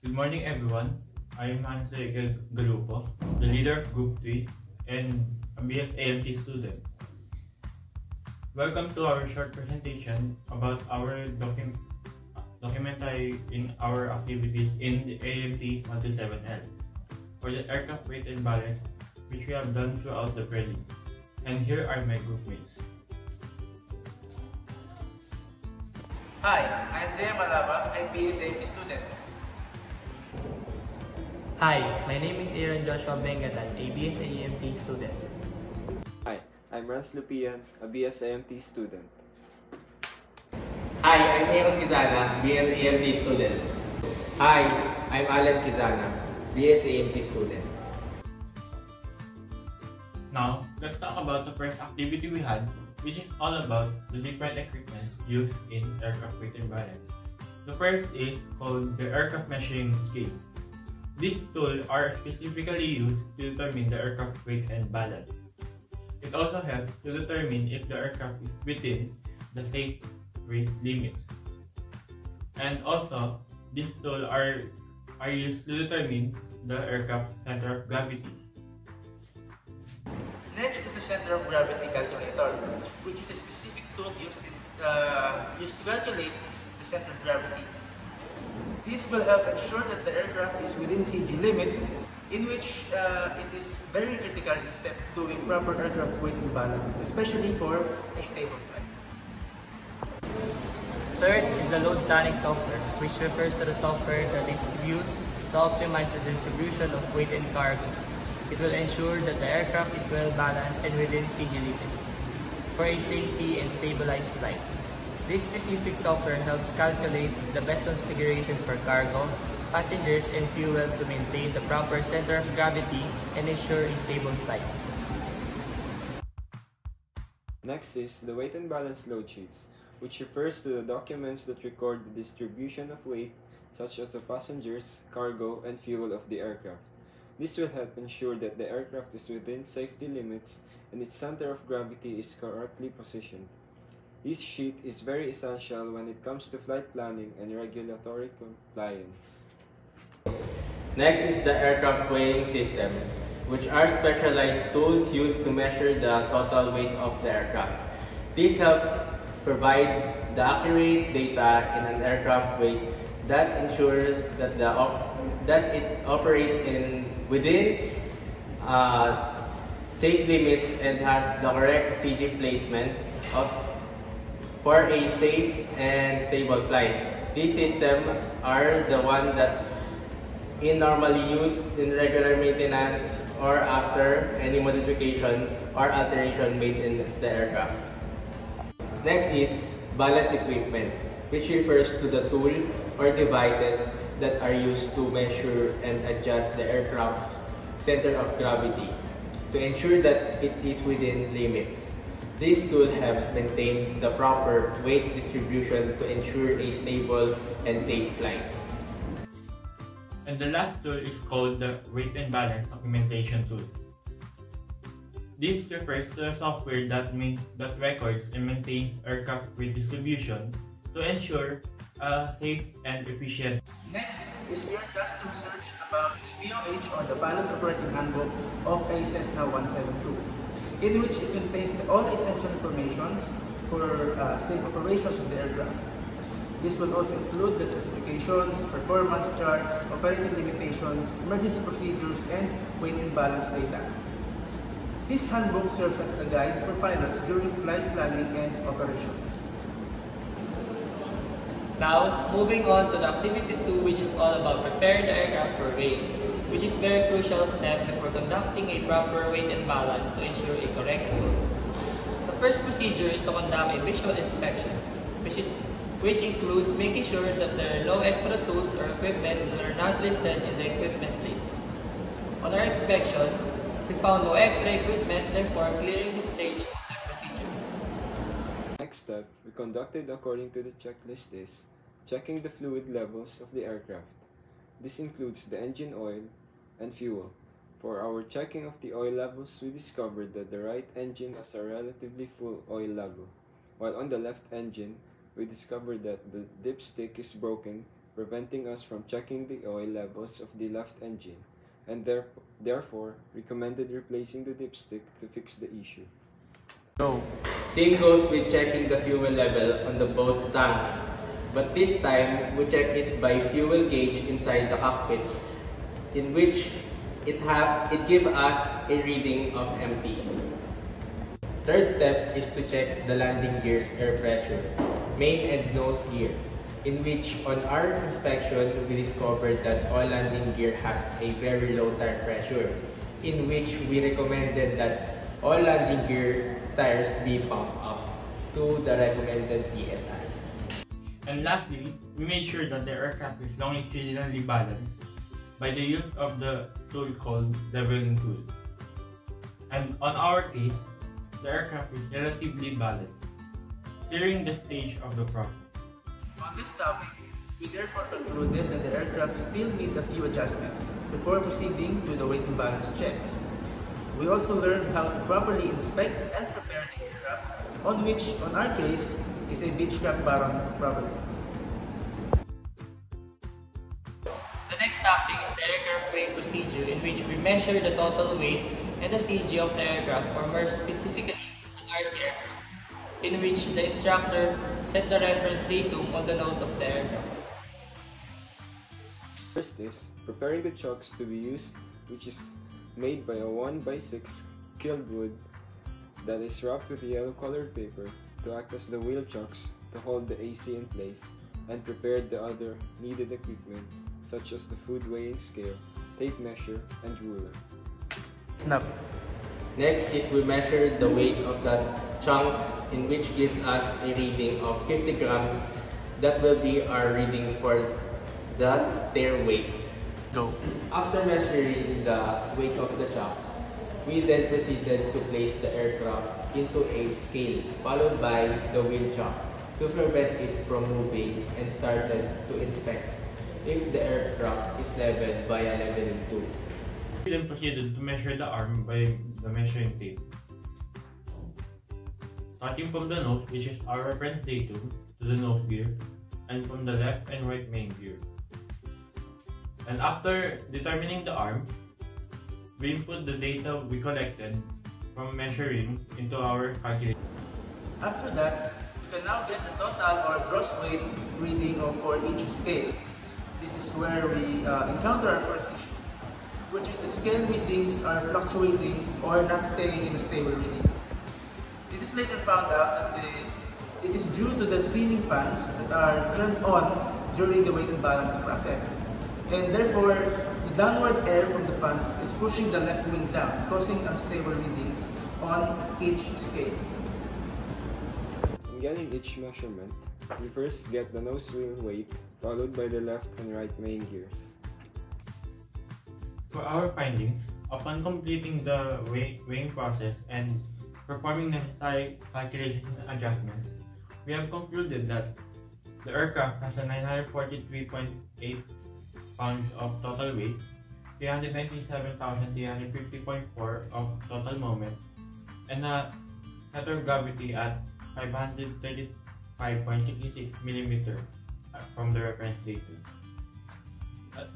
Good morning, everyone. I am Hanse Galupo, the leader of Group 3 and a BSAMT student. Welcome to our short presentation about our documentary in our activities in the AMT 127L for the aircraft weight and balance, which we have done throughout the prelim. And here are my group mates. Hi, I'm Jay Malava, a BSAMT student. Hi, my name is Aaron Joshua Bengatan, a BSAMT student. Hi, I'm Rans Lupian, a BSAMT student. Hi, I'm Aaron Kizana, BSAMT student. Hi, I'm Alan Kizana, BSAMT student. Now, let's talk about the first activity we had, which is all about the different equipment used in aircraft weight and balance. The first is called the aircraft measuring scale. These tools are specifically used to determine the aircraft weight and balance. It also helps to determine if the aircraft is within the safe weight limits. And also, these tools are used to determine the aircraft center of gravity. Next is the center of gravity calculator, which is a specific tool used to calculate the center of gravity. This will help ensure that the aircraft is within CG limits, in which it is very critical in step doing proper aircraft weight and balance, especially for a stable flight. Third is the load planning software, which refers to the software that is used to optimize the distribution of weight and cargo. It will ensure that the aircraft is well balanced and within CG limits for a safety and stabilized flight. This specific software helps calculate the best configuration for cargo, passengers, and fuel to maintain the proper center of gravity and ensure a stable flight. Next is the weight and balance load sheets, which refers to the documents that record the distribution of weight, such as the passengers, cargo, and fuel of the aircraft. This will help ensure that the aircraft is within safety limits and its center of gravity is correctly positioned. This sheet is very essential when it comes to flight planning and regulatory compliance. Next is the aircraft weighing system, which are specialized tools used to measure the total weight of the aircraft. These help provide the accurate data in an aircraft weight that ensures that it operates within safe limits and has the correct CG placement for a safe and stable flight. These systems are the ones that in normally used in regular maintenance or after any modification or alteration made in the aircraft. Next is balance equipment, which refers to the tool or devices that are used to measure and adjust the aircraft's center of gravity to ensure that it is within limits. This tool helps maintain the proper weight distribution to ensure a stable and safe flight. And the last tool is called the weight and balance documentation tool. This refers to a software that records and maintains aircraft weight distribution to ensure a safe and efficient. Next is your task to research about the VOH or the Balance Operating Handbook of a Cessna 172. In which it contains all essential information for safe operations of the aircraft. This will also include the specifications, performance charts, operating limitations, emergency procedures, and weight and balance data. This handbook serves as the guide for pilots during flight planning and operations. Now, moving on to the activity 2, which is all about preparing the aircraft for weight, which is a very crucial step before conducting a proper weight and balance to ensure a correct result. The first procedure is to conduct a visual inspection, which includes making sure that there are no extra tools or equipment that are not listed in the equipment list. On our inspection, we found no extra equipment, therefore clearing this stage of the procedure. Next step we conducted according to the checklist is checking the fluid levels of the aircraft. This includes the engine oil and fuel. For our checking of the oil levels, we discovered that the right engine has a relatively full oil level, while on the left engine, we discovered that the dipstick is broken preventing us from checking the oil levels of the left engine, and therefore recommended replacing the dipstick to fix the issue. Go. Same goes with checking the fuel level on the both tanks, but this time we check it by fuel gauge inside the cockpit, in which it gives us a reading of empty. Third step is to check the landing gear's air pressure, main and nose gear, in which on our inspection we discovered that all landing gear has a very low tire pressure, in which we recommended that all landing gear tires be pumped up to the recommended PSI. And lastly, we made sure that the aircraft is longitudinally balanced by the use of the tool called leveling tool. And on our case, the aircraft is relatively balanced during the stage of the process. On this topic, we therefore concluded that the aircraft still needs a few adjustments before proceeding to the weight and balance checks. We also learned how to properly inspect and prepare the aircraft, on which, on our case, is a Beechcraft Baron property. The next topic is the aircraft weight procedure, in which we measure the total weight and the CG of the aircraft, or more specifically, an RC aircraft, in which the instructor set the reference datum on the nose of the aircraft. First is preparing the chocks to be used, which is made by a 1x6 kiln wood that is wrapped with yellow colored paper to act as the wheel chocks to hold the AC in place, and prepared the other needed equipment such as the food weighing scale, tape measure, and ruler. Snap. Next is we measure the weight of the chunks, in which gives us a reading of 50 grams. That will be our reading for the tare weight. Go. After measuring the weight of the chunks, we then proceeded to place the aircraft into a scale, followed by the wheel chock, to prevent it from moving, and started to inspect if the aircraft is leveled by a leveling tool. We then proceeded to measure the arm by the measuring tape. Starting from the nose, which is our reference datum, to the nose gear, and from the left and right main gear. And after determining the arm, we input the data we collected from measuring into our calculation. After that, we can now get the total or gross weight reading for each scale. This is where we encounter our first issue, which is the scale readings are fluctuating or not staying in a stable reading. This is later found out that this is due to the ceiling fans that are turned on during the weight and balance process. And therefore, the downward air from the fans is pushing the left wing down, causing unstable readings on each scale. In getting each measurement, we first get the nose wheel weight, followed by the left and right main gears. For our findings, upon completing the weighing process and performing necessary calculations and adjustments, we have concluded that the aircraft has a 943.8 pounds of total weight, 397,350.4 of total moment, and a center of gravity at 535.66 mm from the reference datum.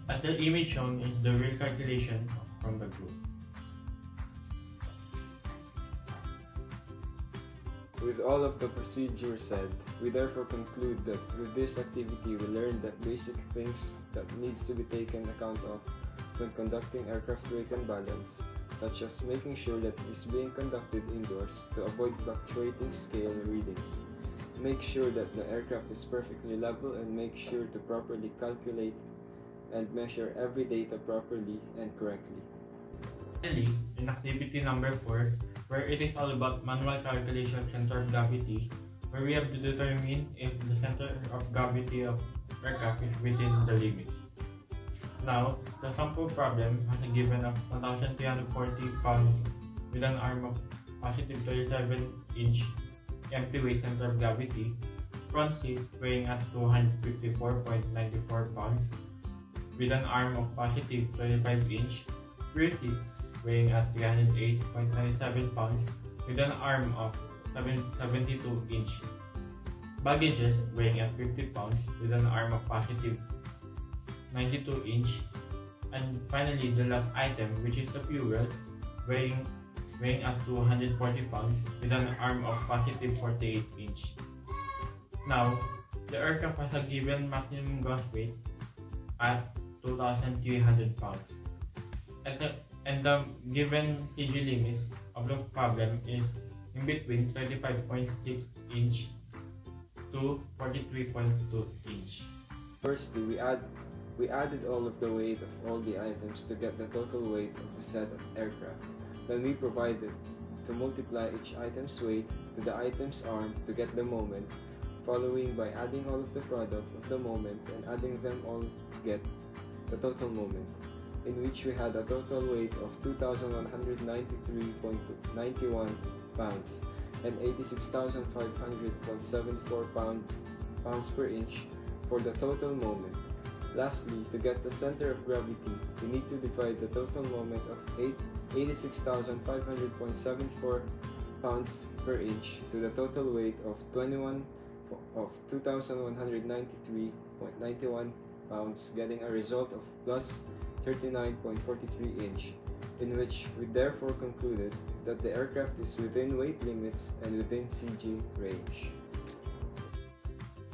At the image shown is the real calculation from the group. With all of the procedure said, we therefore conclude that with this activity we learned that basic things that needs to be taken account of when conducting aircraft weight and balance, such as making sure that it is being conducted indoors to avoid fluctuating scale readings, make sure that the aircraft is perfectly level, and make sure to properly calculate and measure every data properly and correctly. Finally, in activity number 4, where it is all about manual calculation of center of gravity, where we have to determine if the center of gravity of aircraft is within the limits. Now, the sample problem has a given of 1,340 pounds with an arm of positive 37-inch empty weight center of gravity, front seat weighing at 254.94 pounds with an arm of positive 25-inch, rear seat weighing at 308.97 pounds with an arm of 72-inch, baggages weighing at 50 pounds with an arm of positive 92 inch. And finally, the last item, which is the fuel, weighing up to 140 pounds with an arm of positive 48 inch. Now, the aircraft has a given maximum gross weight at 2,300 pounds. And the given CG limits of the problem is in between 35.6 inch to 43.2 inch. Firstly, we added all of the weight of all the items to get the total weight of the set of aircraft. Then we provided to multiply each item's weight to the item's arm to get the moment, following by adding all of the product of the moment and adding them all to get the total moment, in which we had a total weight of 2,193.91 pounds and 86,500.74 pounds per inch for the total moment. Lastly, to get the center of gravity, we need to divide the total moment of 86,500.74 pounds per inch to the total weight of 2,193.91 pounds, getting a result of plus 39.43 inch, in which we therefore concluded that the aircraft is within weight limits and within CG range.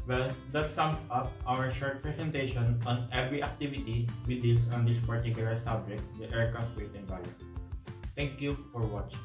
Well, that sums up our short presentation on every activity we did on this particular subject, the aircraft weight and balance. Thank you for watching.